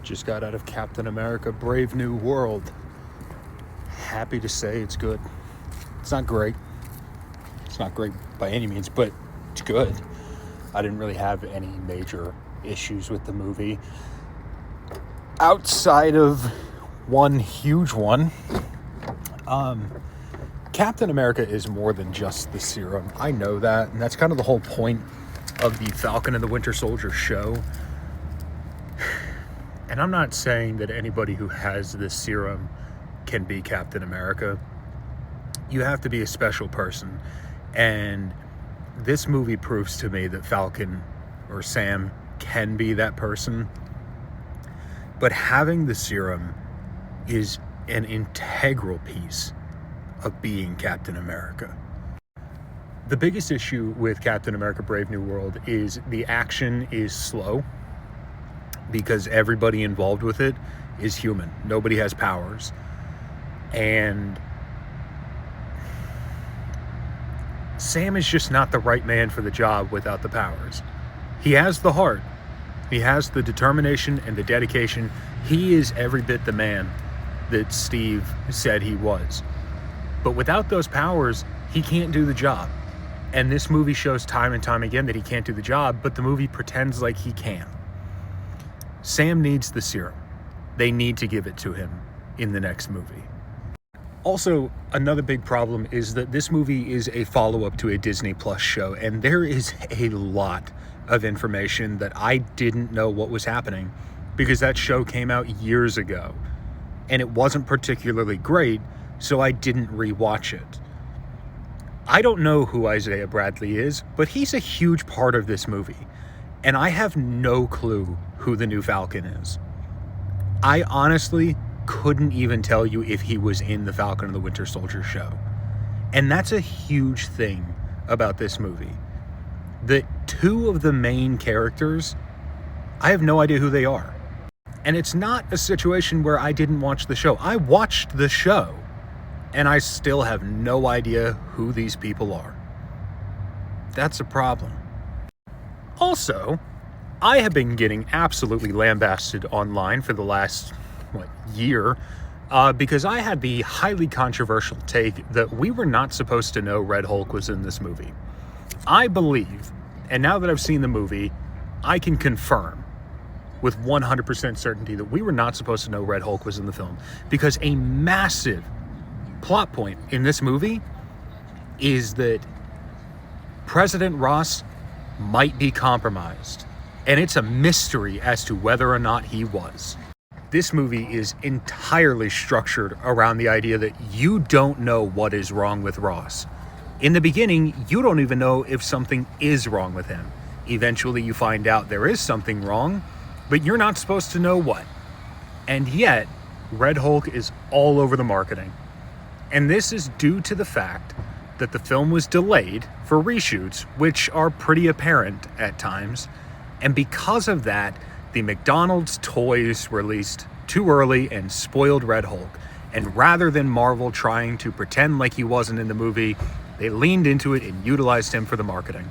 Just got out of Captain America Brave New World. Happy to say it's good. It's not great. It's not great by any means, but it's good. I didn't really have any major issues with the movie. Outside of one huge one, Captain America is more than just the serum. I know that, and that's kind of the whole point of the Falcon and the Winter Soldier show. And I'm not saying that anybody who has this serum can be Captain America. You have to be a special person. And this movie proves to me that Falcon or Sam can be that person. But having the serum is an integral piece of being Captain America. The biggest issue with Captain America Brave New World is the action is slow because everybody involved with it is human. Nobody has powers. And Sam is just not the right man for the job without the powers. He has the heart. He has the determination and the dedication. He is every bit the man that Steve said he was. But without those powers, he can't do the job. And this movie shows time and time again that he can't do the job, but the movie pretends like he can. Sam needs the serum. They need to give it to him in the next movie. Also, another big problem is that this movie is a follow-up to a Disney Plus show, and there is a lot of information that I didn't know what was happening because that show came out years ago, and it wasn't particularly great, so I didn't rewatch it. I don't know who Isaiah Bradley is, but he's a huge part of this movie, and I have no clue who the new Falcon is. I honestly couldn't even tell you if he was in the Falcon and the Winter Soldier show. And that's a huge thing about this movie. That two of the main characters, I have no idea who they are. And it's not a situation where I didn't watch the show. I watched the show, and I still have no idea who these people are. That's a problem. Also, I have been getting absolutely lambasted online for the last, year, because I had the highly controversial take that we were not supposed to know Red Hulk was in this movie. I believe, and now that I've seen the movie, I can confirm with 100% certainty that we were not supposed to know Red Hulk was in the film, because a massive plot point in this movie is that President Ross might be compromised, and it's a mystery as to whether or not he was. This movie is entirely structured around the idea that you don't know what is wrong with Ross. In the beginning, you don't even know if something is wrong with him. Eventually, you find out there is something wrong, but you're not supposed to know what. And yet, Red Hulk is all over the marketing. And this is due to the fact that the film was delayed for reshoots, which are pretty apparent at times. And because of that, the McDonald's toys released too early and spoiled Red Hulk. And rather than Marvel trying to pretend like he wasn't in the movie, they leaned into it and utilized him for the marketing.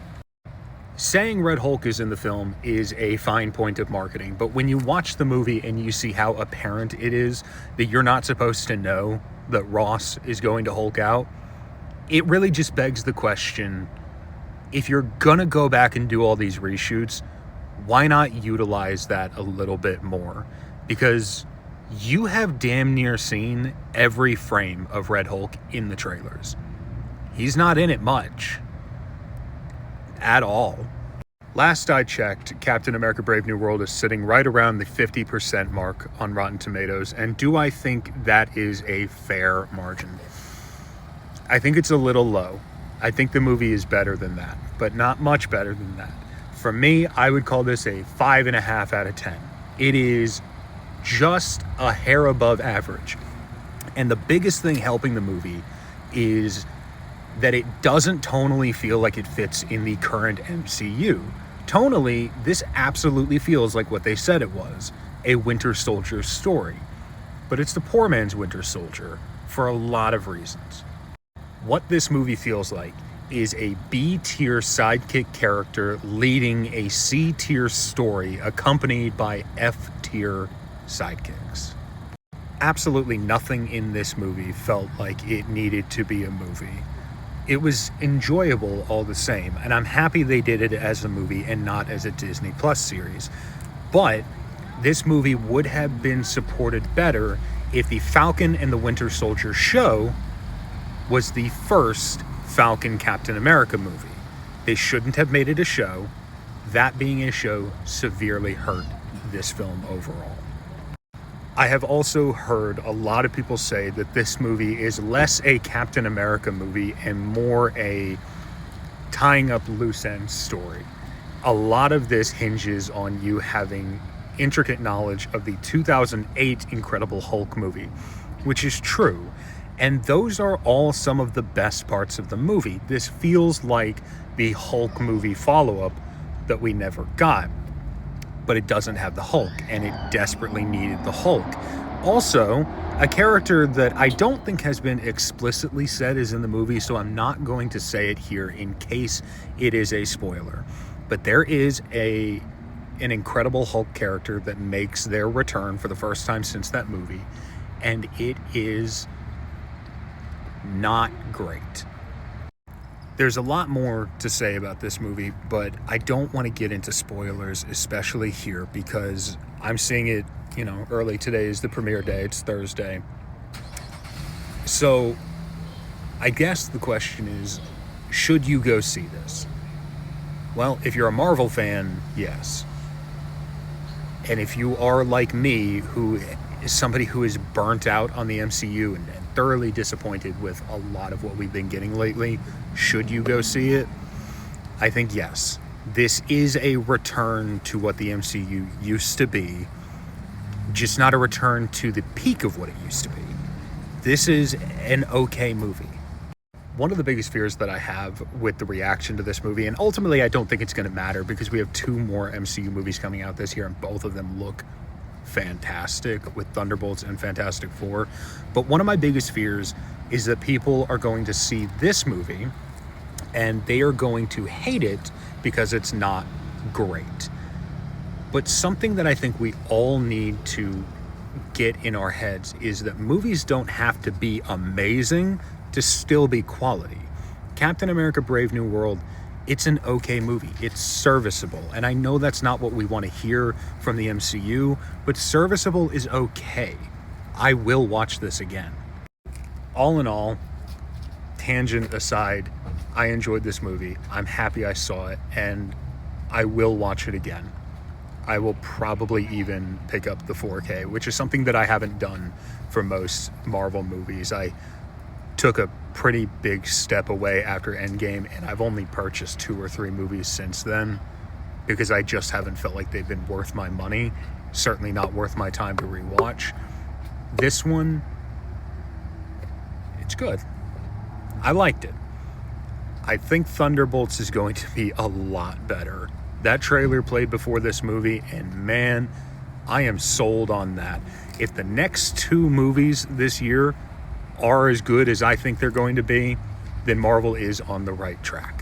Saying Red Hulk is in the film is a fine point of marketing, but when you watch the movie and you see how apparent it is that you're not supposed to know that Ross is going to Hulk out, it really just begs the question, if you're gonna go back and do all these reshoots, why not utilize that a little bit more? Because you have damn near seen every frame of Red Hulk in the trailers. He's not in it much. At all. Last I checked, Captain America Brave New World is sitting right around the 50% mark on Rotten Tomatoes. And do I think that is a fair margin? I think it's a little low. I think the movie is better than that, but not much better than that. For me, I would call this a 5.5 out of 10. It is just a hair above average. And the biggest thing helping the movie is that it doesn't tonally feel like it fits in the current MCU. Tonally, this absolutely feels like what they said it was, a Winter Soldier story. But it's the poor man's Winter Soldier for a lot of reasons. What this movie feels like is a B-tier sidekick character leading a C-tier story accompanied by F-tier sidekicks. Absolutely nothing in this movie felt like it needed to be a movie. It was enjoyable all the same, and I'm happy they did it as a movie and not as a Disney Plus series. But this movie would have been supported better if the Falcon and the Winter Soldier show was the first Falcon Captain America movie. They shouldn't have made it a show. That being a show severely hurt this film overall. I have also heard a lot of people say that this movie is less a Captain America movie and more a tying up loose ends story. A lot of this hinges on you having intricate knowledge of the 2008 Incredible Hulk movie, which is true. And those are all some of the best parts of the movie. This feels like the Hulk movie follow-up that we never got. But it doesn't have the Hulk, and it desperately needed the Hulk. Also, a character that I don't think has been explicitly said is in the movie, so I'm not going to say it here in case it is a spoiler. But there is an Incredible Hulk character that makes their return for the first time since that movie, and it is not great. There's a lot more to say about this movie, but I don't want to get into spoilers, especially here, because I'm seeing it, early. Today is the premiere day. It's Thursday. So I guess the question is, should you go see this? Well, if you're a Marvel fan, yes. And if you are like me, who is somebody who is burnt out on the MCU and thoroughly disappointed with a lot of what we've been getting lately, should you go see it? I think yes. This is a return to what the MCU used to be, just not a return to the peak of what it used to be. This is an okay movie. One of the biggest fears that I have with the reaction to this movie, and ultimately I don't think it's going to matter because we have 2 more MCU movies coming out this year and both of them look fantastic, with Thunderbolts and Fantastic Four. But one of my biggest fears is that people are going to see this movie and they are going to hate it because it's not great. But something that I think we all need to get in our heads is that movies don't have to be amazing to still be quality. Captain America Brave New World, it's an okay movie. It's serviceable. And I know that's not what we want to hear from the MCU, but serviceable is okay. I will watch this again. All in all, tangent aside, I enjoyed this movie. I'm happy I saw it, and I will watch it again. I will probably even pick up the 4K, which is something that I haven't done for most Marvel movies. I took a pretty big step away after Endgame, and I've only purchased 2 or 3 movies since then because I just haven't felt like they've been worth my money, certainly not worth my time to rewatch. This one, it's good. I liked it. I think Thunderbolts is going to be a lot better. That trailer played before this movie, and man, I am sold on that. If the next 2 movies this year are as good as I think they're going to be, then Marvel is on the right track.